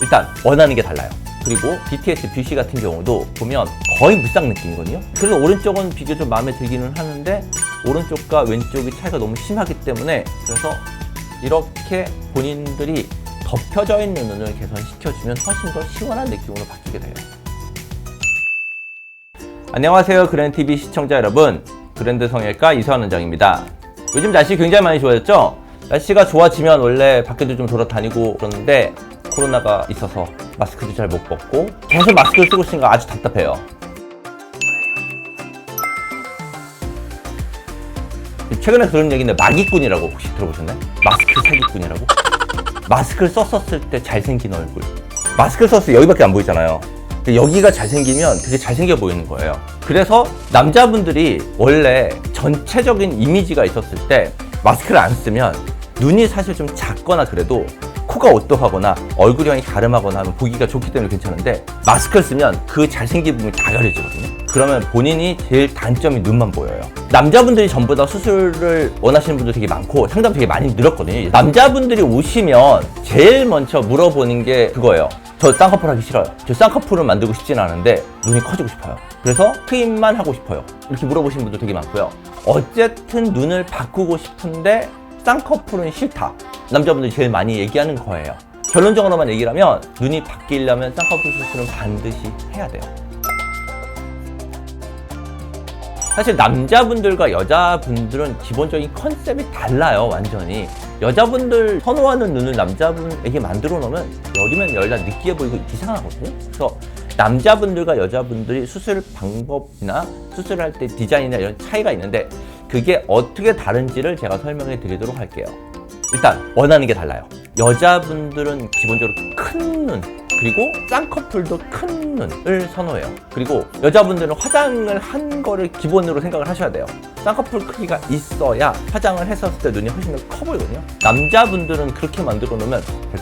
일단 원하는 게 달라요. 그리고 BTS 뷰시 같은 경우도 보면 거의 무쌍 느낌이거든요. 그래서 오른쪽은 비교적 마음에 들기는 하는데 오른쪽과 왼쪽이 차이가 너무 심하기 때문에 그래서 이렇게 본인들이 덮여져 있는 눈을 개선시켜주면 훨씬 더 시원한 느낌으로 바뀌게 돼요. 안녕하세요, 그랜TV 시청자 여러분. 그랜드 성형외과 이수환 원장입니다. 요즘 날씨 굉장히 많이 좋아졌죠? 날씨가 좋아지면 원래 밖에도 좀 돌아다니고 그러는데 코로나가 있어서 마스크도 잘 못 벗고 계속 마스크를 쓰고 있으니까 아주 답답해요. 최근에 그런 얘기인데 마기꾼이라고 혹시 들어보셨나요? 마스크 사기꾼이라고? 마스크를 썼을 때 잘생긴 얼굴, 마스크를 썼을 때 여기밖에 안 보이잖아요. 여기가 잘생기면 되게 잘생겨 보이는 거예요. 그래서 남자분들이 원래 전체적인 이미지가 있었을 때 마스크를 안 쓰면 눈이 사실 좀 작거나 그래도 코가 오똑하거나 얼굴형이 가름하거나 하면 보기가 좋기 때문에 괜찮은데 마스크를 쓰면 그 잘생긴 부분이 다 가려지거든요. 그러면 본인이 제일 단점이 눈만 보여요. 남자분들이 전부 다 수술을 원하시는 분들 되게 많고 상담 되게 많이 늘었거든요. 남자분들이 오시면 제일 먼저 물어보는 게 그거예요. 저 쌍꺼풀 하기 싫어요. 저 쌍꺼풀을 만들고 싶진 않은데 눈이 커지고 싶어요. 그래서 트임만 하고 싶어요. 이렇게 물어보시는 분들 되게 많고요. 어쨌든 눈을 바꾸고 싶은데 쌍꺼풀은 싫다. 남자분들이 제일 많이 얘기하는 거예요. 결론적으로만 얘기를 하면 눈이 바뀌려면 쌍꺼풀 수술은 반드시 해야 돼요. 사실 남자분들과 여자분들은 기본적인 컨셉이 달라요, 완전히. 여자분들 선호하는 눈을 남자분에게 만들어 놓으면 여리면 열나 느끼해 보이고 이상하거든요. 그래서 남자분들과 여자분들이 수술 방법이나 수술할 때 디자인이나 이런 차이가 있는데 그게 어떻게 다른지를 제가 설명해 드리도록 할게요. 일단 원하는 게 달라요. 여자분들은 기본적으로 큰 눈, 그리고 쌍꺼풀도 큰 눈을 선호해요. 그리고 여자분들은 화장을 한 거를 기본으로 생각을 하셔야 돼요. 쌍꺼풀 크기가 있어야 화장을 했었을 때 눈이 훨씬 더 커 보이거든요. 남자분들은 그렇게 만들어 놓으면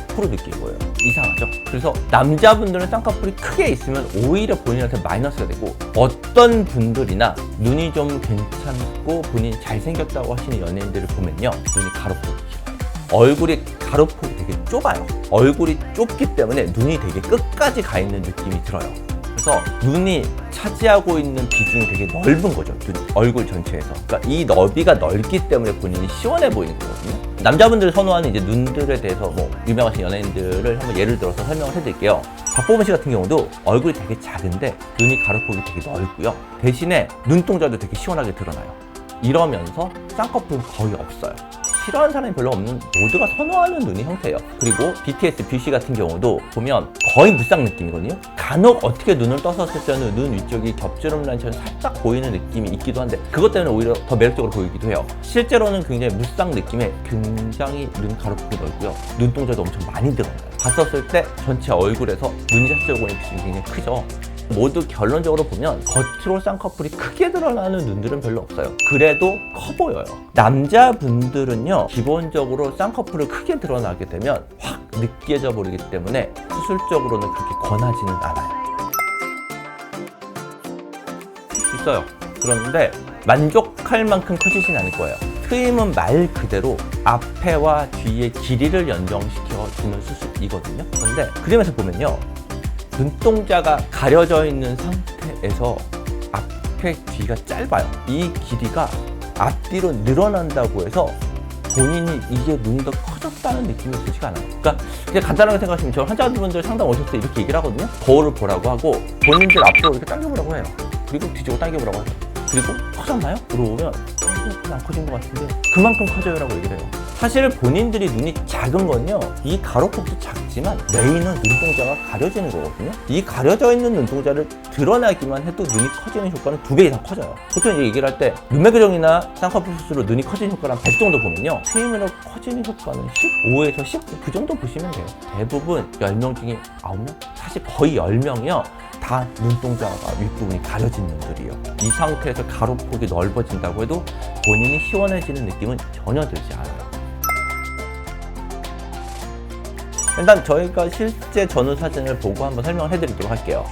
100% 느끼해 보여요. 이상하죠? 그래서 남자분들은 쌍꺼풀이 크게 있으면 오히려 본인한테 마이너스가 되고, 어떤 분들이나 눈이 좀 괜찮고 본인이 잘생겼다고 하시는 연예인들을 보면요, 눈이 가로폭이 길어요. 얼굴이 가로폭이 되게 좁아요. 얼굴이 좁기 때문에 눈이 되게 끝까지 가 있는 느낌이 들어요. 그래서 눈이 차지하고 있는 비중이 되게 넓은 거죠. 얼굴 전체에서. 그러니까 이 너비가 넓기 때문에 본인이 시원해 보이는 거거든요. 남자분들 선호하는 이제 눈들에 대해서 뭐 유명하신 연예인들을 한번 예를 들어서 설명을 해드릴게요. 박보검 씨 같은 경우도 얼굴이 되게 작은데 눈이 가로폭이 되게 넓고요. 대신에 눈동자도 되게 시원하게 드러나요. 이러면서 쌍꺼풀은 거의 없어요. 싫어하는 사람이 별로 없는, 모두가 선호하는 눈의 형태예요. 그리고 BTS 뷰시 같은 경우도 보면 거의 무쌍 느낌이거든요. 간혹 어떻게 눈을 떴었을 때는 눈 위쪽이 겹주름 라인처럼 살짝 보이는 느낌이 있기도 한데 그것 때문에 오히려 더 매력적으로 보이기도 해요. 실제로는 굉장히 무쌍 느낌에 굉장히 눈 가로폭이 넓고요. 눈동자도 엄청 많이 드러나요. 봤었을 때 전체 얼굴에서 눈이 자체적으로 보이는 비중이 굉장히 크죠. 모두 결론적으로 보면 겉으로 쌍꺼풀이 크게 드러나는 눈들은 별로 없어요. 그래도 커 보여요. 남자분들은요, 기본적으로 쌍꺼풀을 크게 드러나게 되면 확 느끼해져 버리기 때문에 수술적으로는 그렇게 권하지는 않아요. 있어요. 그런데 만족할 만큼 커지진 않을 거예요. 트임은 말 그대로 앞에와 뒤의 길이를 연정시켜주는 수술이거든요. 그런데 그림에서 보면요, 눈동자가 가려져 있는 상태에서 앞에 뒤가 짧아요. 이 길이가 앞뒤로 늘어난다고 해서 본인이 이게 눈이 더 커졌다는 느낌이 들지가 않아요. 그러니까 그냥 간단하게 생각하시면 저 환자분들 상담 오셨을 때 이렇게 얘기를 하거든요. 거울을 보라고 하고 본인들 앞으로 이렇게 당겨보라고 해요. 그리고 뒤집어 당겨보라고 하죠. 그리고 커졌나요? 물어보면 안 커진 것 같은데 그만큼 커져요라고 얘기를 해요. 사실 본인들이 눈이 작은 건요, 이 가로폭도 작지만 메인은 눈동자가 가려지는 거거든요. 이 가려져 있는 눈동자를 드러나기만 해도 눈이 커지는 효과는 2배 이상 커져요. 보통 얘기를 할 때 눈매 교정이나 쌍꺼풀 수술로 눈이 커지는 효과는 100 정도 보면요, 트임으로 커지는 효과는 15에서 19 그 정도 보시면 돼요. 대부분 10명 중에 9명? 사실 거의 10명이요 다 눈동자가 윗부분이 가려진 눈들이에요. 이 상태에서 가로폭이 넓어진다고 해도 본인이 시원해지는 느낌은 전혀 들지 않아요. 일단 저희가 실제 전후 사진을 보고 한번 설명을 해드리도록 할게요.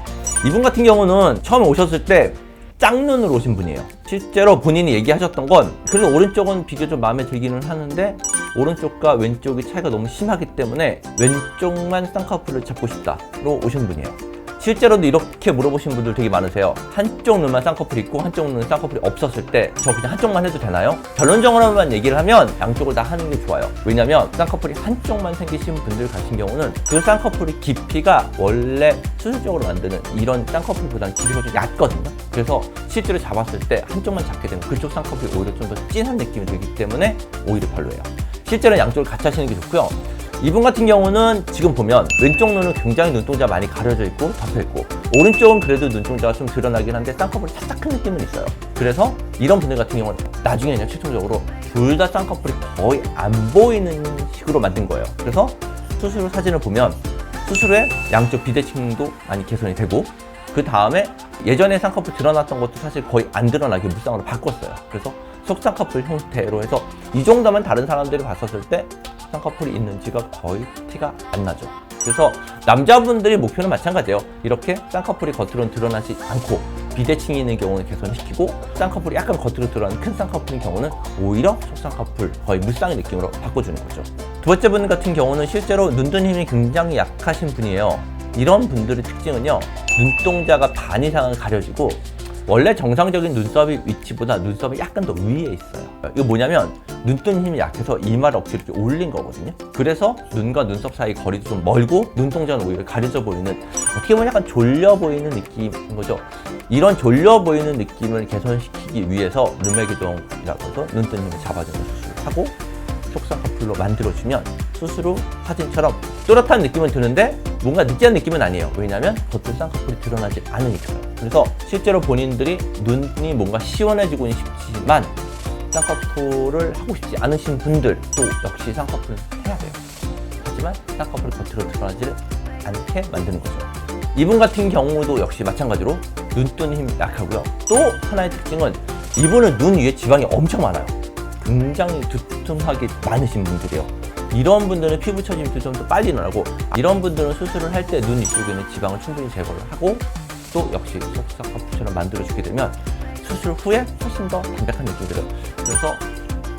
이분 같은 경우는 처음에 오셨을 때 짝눈으로 오신 분이에요. 실제로 본인이 얘기하셨던 건 그래도 오른쪽은 비교적 마음에 들기는 하는데 오른쪽과 왼쪽이 차이가 너무 심하기 때문에 왼쪽만 쌍꺼풀을 잡고 싶다로 오신 분이에요. 실제로도 이렇게 물어보신 분들 되게 많으세요. 한쪽 눈만 쌍꺼풀이 있고 한쪽 눈은 쌍꺼풀이 없었을 때 저 그냥 한쪽만 해도 되나요? 결론적으로만 얘기를 하면 양쪽을 다 하는 게 좋아요. 왜냐면 쌍꺼풀이 한쪽만 생기신 분들 같은 경우는 그 쌍꺼풀이 깊이가 원래 수술적으로 만드는 이런 쌍꺼풀보다는 깊이가 좀 얕거든요. 그래서 실제로 잡았을 때 한쪽만 잡게 되면 그쪽 쌍꺼풀이 오히려 좀 더 진한 느낌이 들기 때문에 오히려 별로예요. 실제로 양쪽을 같이 하시는 게 좋고요. 이분 같은 경우는 지금 보면 왼쪽 눈은 굉장히 눈동자 많이 가려져 있고 덮여 있고, 오른쪽은 그래도 눈동자가 좀 드러나긴 한데 쌍꺼풀이 살짝 큰 느낌은 있어요. 그래서 이런 분들 같은 경우는 나중에는 최종적으로 둘 다 쌍꺼풀이 거의 안 보이는 식으로 만든 거예요. 그래서 수술 후 사진을 보면 수술 후에 양쪽 비대칭도 많이 개선이 되고, 그 다음에 예전에 쌍꺼풀 드러났던 것도 사실 거의 안 드러나게 무쌍으로 바꿨어요. 그래서 속쌍꺼풀 형태로 해서 이 정도면 다른 사람들이 봤었을 때 쌍꺼풀이 있는지가 거의 티가 안 나죠. 그래서 남자분들의 목표는 마찬가지예요. 이렇게 쌍꺼풀이 겉으로는 드러나지 않고 비대칭이 있는 경우는 개선시키고, 쌍꺼풀이 약간 겉으로 드러나는 큰 쌍꺼풀인 경우는 오히려 속쌍꺼풀 거의 물쌍의 느낌으로 바꿔주는 거죠. 두 번째 분 같은 경우는 실제로 눈뜬 힘이 굉장히 약하신 분이에요. 이런 분들의 특징은요, 눈동자가 반 이상은 가려지고 원래 정상적인 눈썹의 위치보다 눈썹이 약간 더 위에 있어요. 이거 뭐냐면 눈뜬 힘이 약해서 이마를 억지로 이렇게 올린 거거든요. 그래서 눈과 눈썹 사이 거리도 좀 멀고 눈동자는 오히려 가려져 보이는, 어떻게 보면 약간 졸려 보이는 느낌인 거죠. 이런 졸려 보이는 느낌을 개선시키기 위해서 눈매교정이라고 해서 눈뜬 힘을 잡아주는 수술을 하고 속쌍꺼풀로 만들어주면 수술 후 사진처럼 또렷한 느낌은 드는데 뭔가 느끼한 느낌은 아니에요. 왜냐하면 겉으로 쌍꺼풀이 드러나지 않으니까요. 그래서 실제로 본인들이 눈이 뭔가 시원해지고는 싶지만 쌍꺼풀을 하고 싶지 않으신 분들도 역시 쌍꺼풀을 해야 돼요. 하지만 쌍꺼풀이 겉으로 드러나지 않게 만드는 거죠. 이분 같은 경우도 역시 마찬가지로 눈뜬 힘이 약하고요. 또 하나의 특징은 이분은 눈 위에 지방이 엄청 많아요. 굉장히 두툼하게 많으신 분들이에요. 이런 분들은 피부 처짐이 좀 더 빨리 나고, 이런 분들은 수술을 할 때 눈 이쪽에는 지방을 충분히 제거를 하고 또 역시 속쌍꺼풀처럼 만들어주게 되면 수술 후에 훨씬 더 담백한 느낌이 들어요. 그래서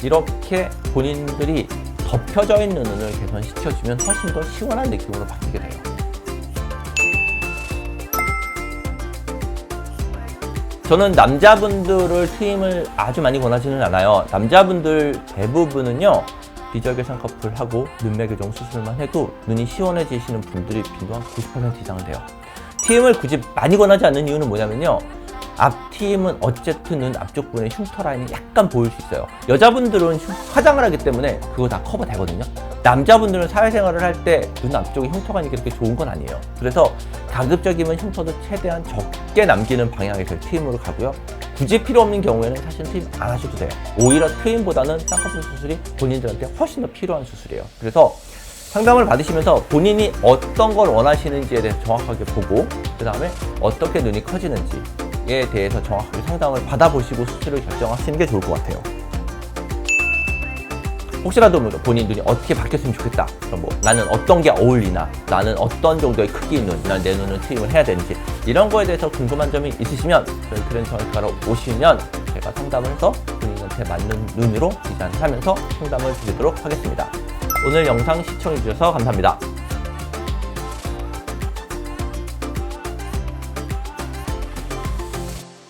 이렇게 본인들이 덮여져 있는 눈을 개선시켜주면 훨씬 더 시원한 느낌으로 바뀌게 돼요. 저는 남자분들을 트임을 아주 많이 권하지는 않아요. 남자분들 대부분은요, 비절개 쌍꺼풀하고 눈매교정 수술만 해도 눈이 시원해지시는 분들이 빈도 한 90% 이상은 돼요. 트임을 굳이 많이 권하지 않는 이유는 뭐냐면요, 앞트임은 어쨌든 눈 앞쪽 부분에 흉터 라인이 약간 보일 수 있어요. 여자분들은 화장을 하기 때문에 그거 다 커버 되거든요. 남자분들은 사회생활을 할 때 눈 앞쪽에 흉터가 있는 게 그렇게 좋은 건 아니에요. 그래서 가급적이면 흉터도 최대한 적게 남기는 방향에서 트임으로 가고요. 굳이 필요 없는 경우에는 사실 트임 안 하셔도 돼요. 오히려 트임보다는 쌍꺼풀 수술이 본인들한테 훨씬 더 필요한 수술이에요. 그래서 상담을 받으시면서 본인이 어떤 걸 원하시는지에 대해서 정확하게 보고, 그 다음에 어떻게 눈이 커지는지에 대해서 정확하게 상담을 받아보시고 수술을 결정하시는 게 좋을 것 같아요. 혹시라도 본인 눈이 어떻게 바뀌었으면 좋겠다, 그럼 뭐 나는 어떤 게 어울리나, 나는 어떤 정도의 크기의 눈, 난 내 눈을 트임을 해야 되는지, 이런 거에 대해서 궁금한 점이 있으시면 저희 트렌드 정형외과로 오시면 제가 상담을 해서 본인한테 맞는 눈으로 디자인하면서 상담을 드리도록 하겠습니다. 오늘 영상 시청해주셔서 감사합니다.